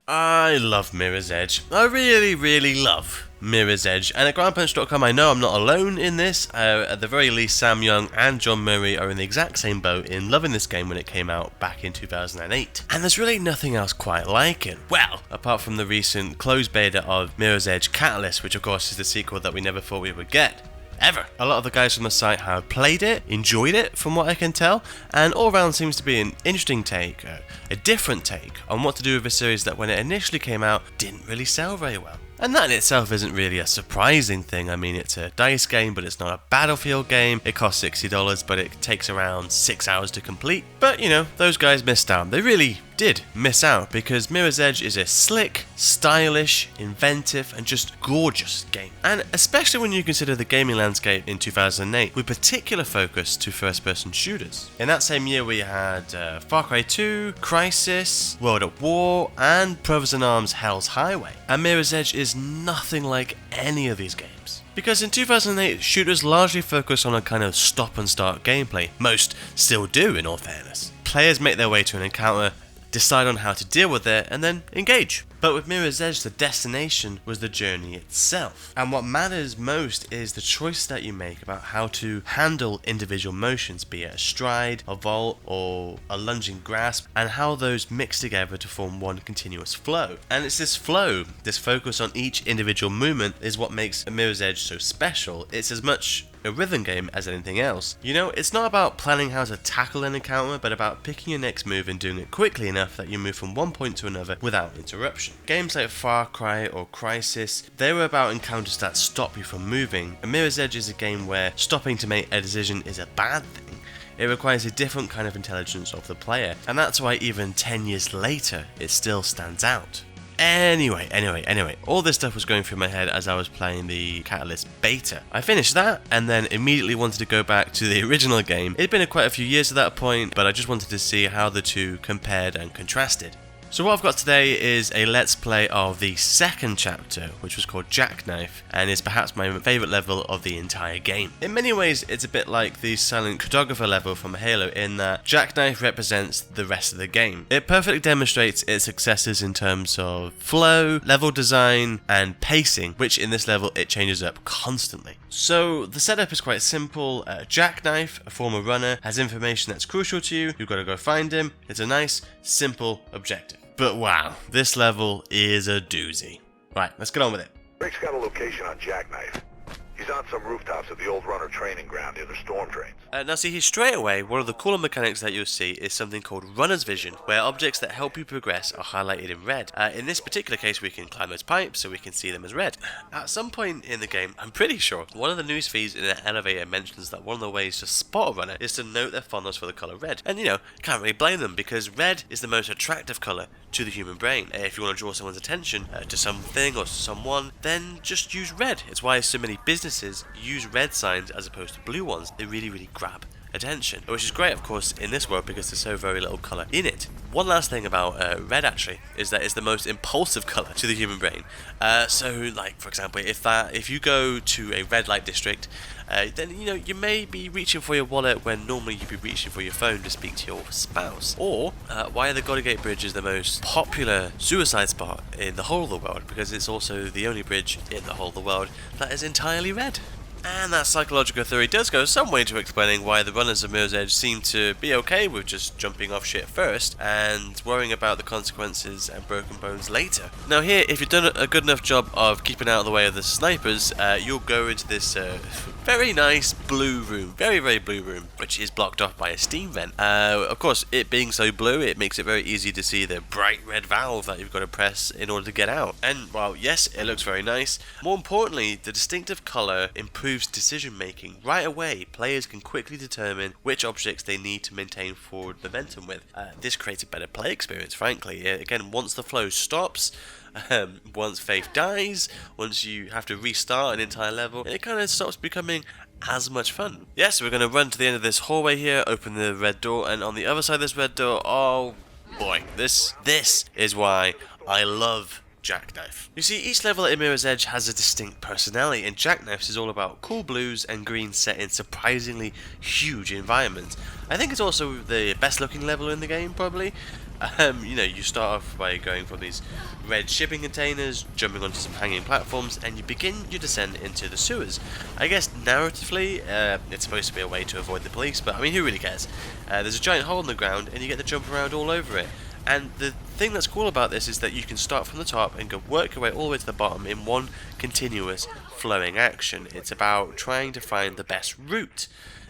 I love Mirror's Edge. I really love Mirror's Edge. And at GrandPunch.com, I know I'm not alone in this. At the very least, Sam Young and John Murray are in the exact same boat in loving this game when it came out back in 2008. And there's really nothing else quite like it. Well, apart from the recent closed beta of Mirror's Edge Catalyst, which of course is the sequel that we never thought we would get. Ever. A lot of the guys from the site have played it, enjoyed it from what I can tell, and all around seems to be an interesting take, a different take on what to do with a series that when it initially came out didn't really sell very well. And that in itself isn't really a surprising thing. I mean, it's a dice game, but it's not a Battlefield game. It costs $60, but it takes around 6 hours to complete. But, you know, those guys missed out. They really did miss out, because Mirror's Edge is a slick, stylish, inventive, and just gorgeous game. And especially when you consider the gaming landscape in 2008, with particular focus to first-person shooters. In that same year, we had Far Cry 2, Crysis, World at War, and Brothers in Arms Hell's Highway. And Mirror's Edge is nothing like any of these games. Because in 2008, shooters largely focus on a kind of stop and start gameplay. Most still do, in all fairness. Players make their way to an encounter, decide on how to deal with it, and then engage. But with Mirror's Edge, the destination was the journey itself. And what matters most is the choice that you make about how to handle individual motions, be it a stride, a vault, or a lunging grasp, and how those mix together to form one continuous flow. And it's this flow, this focus on each individual movement, is what makes Mirror's Edge so special. It's as much a rhythm game as anything else. You know, it's not about planning how to tackle an encounter, but about picking your next move and doing it quickly enough that you move from one point to another without interruption. Games like Far Cry or Crysis, they were about encounters that stop you from moving, and Mirror's Edge is a game where stopping to make a decision is a bad thing. It requires a different kind of intelligence of the player, and that's why even 10 years later, it still stands out. Anyway, all this stuff was going through my head as I was playing the Catalyst beta. I finished that, and then immediately wanted to go back to the original game. It'd been quite a few years at that point, but I just wanted to see how the two compared and contrasted. So what I've got today is a let's play of the second chapter, which was called Jackknife, and is perhaps my favourite level of the entire game. In many ways, it's a bit like the silent cartographer level from Halo in that Jackknife represents the rest of the game. It perfectly demonstrates its successes in terms of flow, level design, and pacing, which in this level it changes up constantly. So the setup is quite simple. Jackknife, a former runner, has information that's crucial to you. You've got to go find him. It's a nice, simple objective. But wow, this level is a doozy. Right, let's get on with it. Rick's got a location on Jackknife. He's on some rooftops at the old runner training ground near the storm drains. Now see, straight away, one of the cooler mechanics that you'll see is something called Runner's Vision, where objects that help you progress are highlighted in red. In this particular case, we can climb those pipes so we can see them as red. At some point in the game, I'm pretty sure, one of the news feeds in an elevator mentions that one of the ways to spot a runner is to note their fondness for the colour red. And you know, can't really blame them, because red is the most attractive colour to the human brain. If you want to draw someone's attention to something or someone, then just use red. It's why so many businesses use red signs as opposed to blue ones. They really grab attention, which is great of course in this world because there's so very little colour in it. One last thing about red actually is that it's the most impulsive colour to the human brain. So like for example, if you go to a red light district, then you know you may be reaching for your wallet when normally you'd be reaching for your phone to speak to your spouse. Or why the Golden Gate Bridge is the most popular suicide spot in the whole of the world, because it's also the only bridge in the whole of the world that is entirely red. And that psychological theory does go some way to explaining why the runners of Mirror's Edge seem to be okay with just jumping off shit first and worrying about the consequences and broken bones later. Now here, if you've done a good enough job of keeping out of the way of the snipers, you'll go into this very nice blue room, very blue room, which is blocked off by a steam vent. Of course, it being so blue, it makes it very easy to see the bright red valve that you've got to press in order to get out. And while yes, it looks very nice, more importantly, the distinctive colour improves decision making. Right away, players can quickly determine which objects they need to maintain forward momentum with. This creates a better play experience, frankly. Again, once the flow stops, once Faith dies, once you have to restart an entire level, it kind of stops becoming as much fun. Yes, we're going to run to the end of this hallway here, open the red door, and on the other side of this red door, oh boy, this is why I love Jackknife. You see, each level in Mirror's Edge has a distinct personality, and Jackknife's is all about cool blues and greens set in surprisingly huge environments. I think it's also the best looking level in the game, probably. You know, you start off by going from these red shipping containers, jumping onto some hanging platforms, and you begin your descent into the sewers. I guess narratively, it's supposed to be a way to avoid the police, but I mean, who really cares? There's a giant hole in the ground, and you get to jump around all over it. And the thing that's cool about this is that you can start from the top and go work your way all the way to the bottom in one continuous flowing action. It's about trying to find the best route.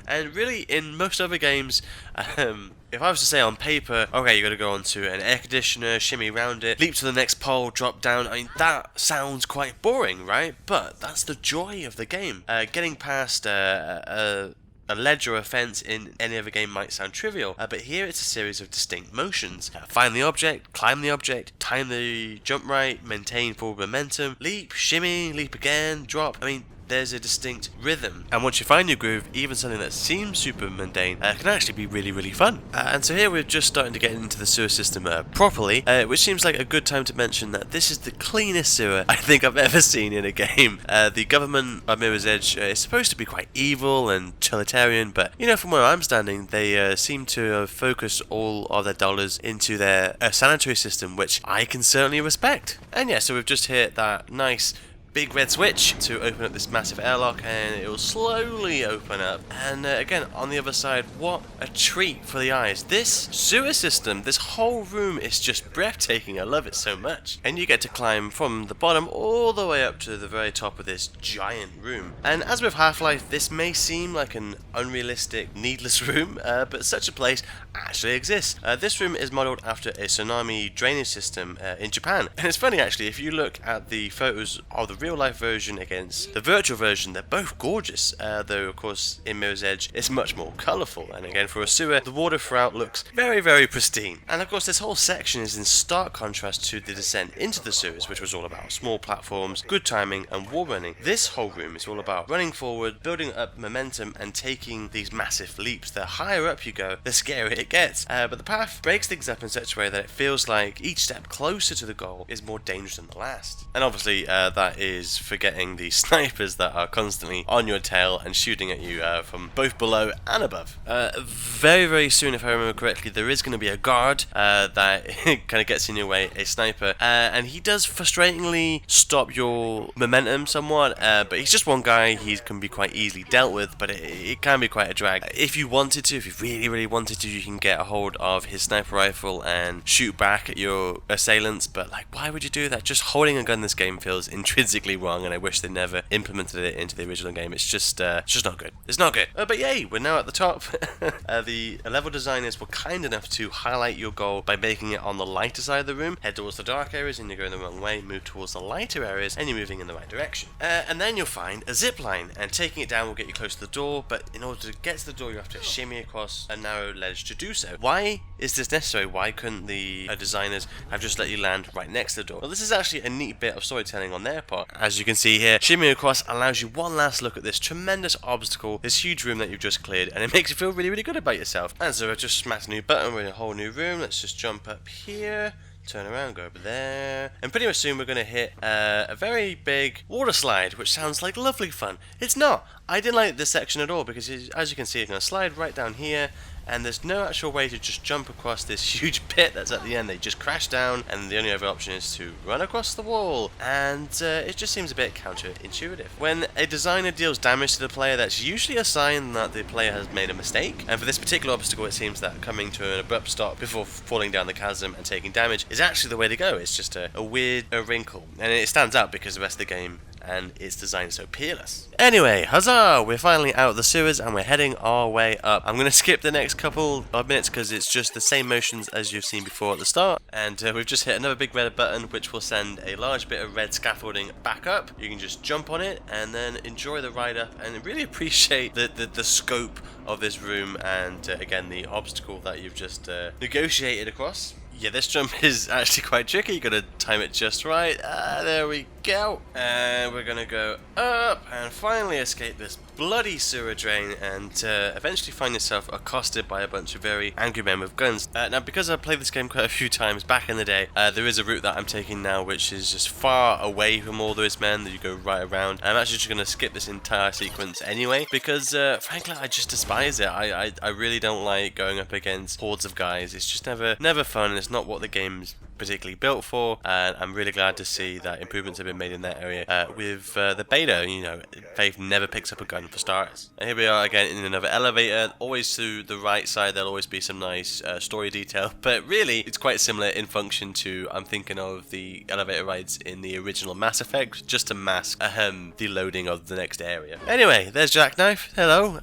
And really, in most other games, if I was to say on paper, okay, you got to go onto an air conditioner, shimmy around it, leap to the next pole, drop down, I mean, that sounds quite boring, right? But that's the joy of the game. Getting past a ledge or a fence in any other game might sound trivial, but here it's a series of distinct motions. Find the object, climb the object, time the jump right, maintain forward momentum, leap, shimmy, leap again, drop. I mean, there's a distinct rhythm, and once you find your groove, even something that seems super mundane can actually be really, really fun. And so here we're just starting to get into the sewer system properly, which seems like a good time to mention that this is the cleanest sewer I think I've ever seen in a game. The government of Mirror's Edge is supposed to be quite evil and utilitarian, but you know, from where I'm standing, they seem to focus all of their dollars into their sanitary system, which I can certainly respect. And yeah, so we've just hit that nice big red switch to open up this massive airlock, and it will slowly open up. And again, on the other side, what a treat for the eyes. This sewer system, this whole room is just breathtaking. I love it so much. And you get to climb from the bottom all the way up to the very top of this giant room. And as with Half-Life, this may seem like an unrealistic, needless room, but such a place actually exists. This room is modeled after a tsunami drainage system in Japan. And it's funny actually, if you look at the photos of the real life version against the virtual version, they're both gorgeous, though of course in Mirror's Edge it's much more colourful, and again for a sewer the water throughout looks very, very pristine. And of course this whole section is in stark contrast to the descent into the sewers, which was all about small platforms, good timing and wall running. This whole room is all about running forward, building up momentum and taking these massive leaps. The higher up you go, the scarier it gets, but the path breaks things up in such a way that it feels like each step closer to the goal is more dangerous than the last. And obviously that is forgetting the snipers that are constantly on your tail and shooting at you from both below and above. Very, very soon, if I remember correctly, there is going to be a guard that kind of gets in your way, a sniper, and he does frustratingly stop your momentum somewhat, but he's just one guy. He can be quite easily dealt with, but it can be quite a drag. If you wanted to, if you really, really wanted to, you can get a hold of his sniper rifle and shoot back at your assailants, but like, why would you do that? Just holding a gun in this game feels intrinsically wrong, and I wish they never implemented it into the original game. It's just not good. It's not good. But yay, we're now at the top. The level designers were kind enough to highlight your goal by making it on the lighter side of the room. Head towards the dark areas and you're going the wrong way. Move towards the lighter areas and you're moving in the right direction. And then you'll find a zip line, and taking it down will get you close to the door, but in order to get to the door you have to shimmy across a narrow ledge to do so. Why is this necessary? Why couldn't the designers have just let you land right next to the door? Well, this is actually a neat bit of storytelling on their part. As you can see here, shimmying across allows you one last look at this tremendous obstacle, this huge room that you've just cleared, and it makes you feel really, really good about yourself. And so I've just smacked a new button, we're in a whole new room. Let's just jump up here, turn around, go over there, and pretty much soon we're going to hit a very big water slide, which sounds like lovely fun. It's not. I didn't like this section at all, because as you can see, it's going to slide right down here, and there's no actual way to just jump across this huge pit that's at the end. They just crash down, and the only other option is to run across the wall, and it just seems a bit counterintuitive. When a designer deals damage to the player, that's usually a sign that the player has made a mistake, and for this particular obstacle it seems that coming to an abrupt stop before falling down the chasm and taking damage is actually the way to go. It's just a weird wrinkle, and it stands out because the rest of the game and it's designed so peerless. Anyway, huzzah! We're finally out of the sewers and we're heading our way up. I'm going to skip the next couple of minutes because it's just the same motions as you've seen before at the start, and we've just hit another big red button which will send a large bit of red scaffolding back up. You can just jump on it and then enjoy the ride up and really appreciate the scope of this room, and again the obstacle that you've just negotiated across. Yeah, this jump is actually quite tricky. You got to time it just right. There we go. And we're gonna go up and finally escape this bloody sewer drain and eventually find yourself accosted by a bunch of very angry men with guns. Now, because I've played this game quite a few times back in the day, there is a route that I'm taking now which is just far away from all those men that you go right around. I'm actually just gonna skip this entire sequence anyway because frankly I just despise it. I really don't like going up against hordes of guys. It's just never fun, and it's not what the game's particularly built for, and I'm really glad to see that improvements have been made in that area. With the beta, you know, Faith never picks up a gun for starters. And here we are again in another elevator. Always to the right side there'll always be some nice story detail, but really it's quite similar in function to, I'm thinking of the elevator rides in the original Mass Effect, just to mask the loading of the next area. Anyway, there's Jackknife. Hello.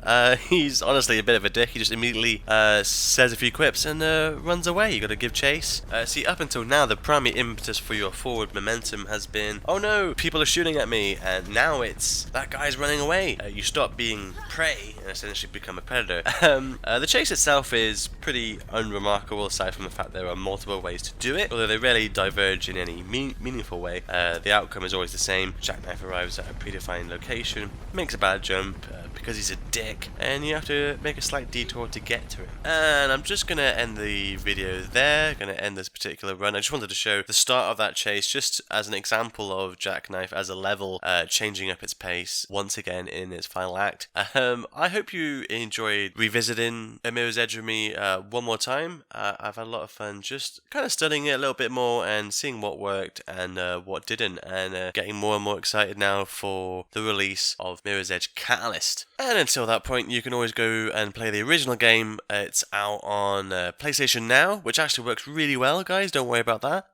He's honestly a bit of a dick. He just immediately says a few quips and runs away. You gotta give chase. See, up until now, the primary impetus for your forward momentum has been, oh no, people are shooting at me, and now it's, that guy's running away. You stop being prey and essentially become a predator. The chase itself is pretty unremarkable, aside from the fact there are multiple ways to do it, although they rarely diverge in any meaningful way. The outcome is always the same. Jackknife arrives at a predefined location, makes a bad jump because he's a dick, and you have to make a slight detour to get to him. And I'm just gonna end the video there, gonna end this particular run. I just wanted to show the start of that chase just as an example of Jackknife as a level changing up its pace once again in its final act. I hope you enjoyed revisiting A Mirror's Edge with me one more time. I've had a lot of fun just kind of studying it a little bit more and seeing what worked and what didn't, and getting more and more excited now for the release of Mirror's Edge Catalyst. And until that point, you can always go and play the original game. It's out on PlayStation Now, which actually works really well, guys. Don't worry about that.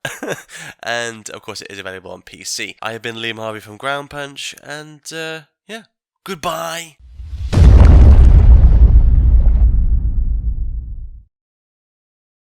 And of course, it is available on PC. I have been Liam Harvey from Ground Punch, and yeah, goodbye.